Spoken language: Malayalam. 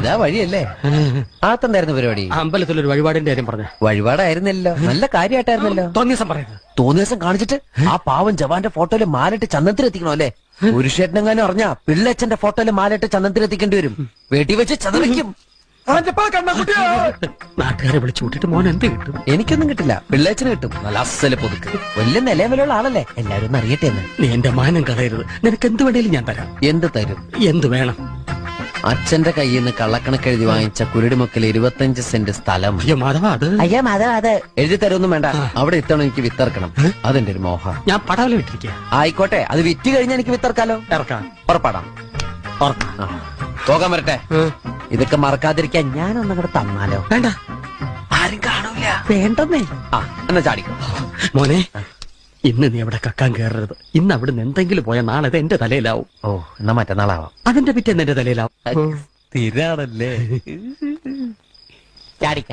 ഇതാ വഴിയല്ലേ? ആത്തെന്തായിരുന്നു പരിപാടി? അമ്പലത്തിലൊരു വഴിപാടിന്റെ കാര്യം പറഞ്ഞ. വഴിപാടായിരുന്നല്ലോ, നല്ല കാര്യമായിട്ടായിരുന്നല്ലോ. തോന്നിയസം പറയുന്നത്. തോന്നിയ ദിവസം കാണിച്ചിട്ട് ആ പാവം ജവാന്റെ ഫോട്ടോയില് മാലിട്ട് ചന്ദനത്തിലെത്തിക്കണോ അല്ലേ? പുരുഷേട്ടനെങ്ങാനും അറിഞ്ഞാ പിള്ളേച്ചന്റെ ഫോട്ടോയില് മാലിട്ട് ചന്ദനത്തിലെത്തിക്കേണ്ടി വരും. വീട്ടിൽ വെച്ച് ചതറിക്കും. നാട്ടുകാരെ വിളിച്ചു കൂട്ടിട്ട് മോൻ എന്ത് കിട്ടും? എനിക്കൊന്നും കിട്ടില്ല, പിള്ളേച്ചന് കിട്ടും. നല്ല അസല് പുതുക്ക്, വലിയ നിലവിലുള്ള ആളല്ലേ, എല്ലാരും ഒന്ന് അറിയട്ടെ എന്ന്. നീ എന്റെ മാനം കളയരുത്. നിനക്ക് എന്ത് വേണേലും ഞാൻ തരാം. എന്ത് തരും? എന്ത് വേണം? അച്ഛന്റെ കയ്യിൽ നിന്ന് കള്ളക്കണക്ക് എഴുതി വാങ്ങിച്ച കുരുടിമുക്കിൽ 25 സെന്റ് സ്ഥലം. അയ്യോ മാധവ, അത് അയ്യോ മാധവ, അത് എഴുതി തരൊന്നും വേണ്ട. അവിടെ ഇത്തവണ എനിക്ക് വിത്തറക്കണം, അതെന്റെ ഒരു മോഹം. ഞാൻ പടവല വിട്ടിരിക്കുക. ആയിക്കോട്ടെ, അത് വിറ്റ് കഴിഞ്ഞാൽ എനിക്ക് വിത്തറക്കാലോ. ഇറക്കാം. ഉറപ്പാടാം. പോകാൻ വരട്ടെ. ഇതൊക്കെ മറക്കാതിരിക്കാൻ ഞാനൊന്നും കൂടെ തന്നാലോ? വേണ്ട, ആരും കാണൂല. വേണ്ടെന്നേ. എന്നാ ചാടിക്കോ മോനെ. ഇന്ന് നീ അവിടെ കക്കാൻ കയറരുത്. ഇന്ന് അവിടുന്ന് എന്തെങ്കിലും പോയാൽ നാളെ അത് എന്റെ തലയിലാവും. ഓ, എന്നാ മറ്റന്നാളാവാം. അതിന്റെ പിറ്റേന്ന് എന്റെ തലയിലാവും. സ്ഥിരാണല്ലേ? ചാടിക്ക.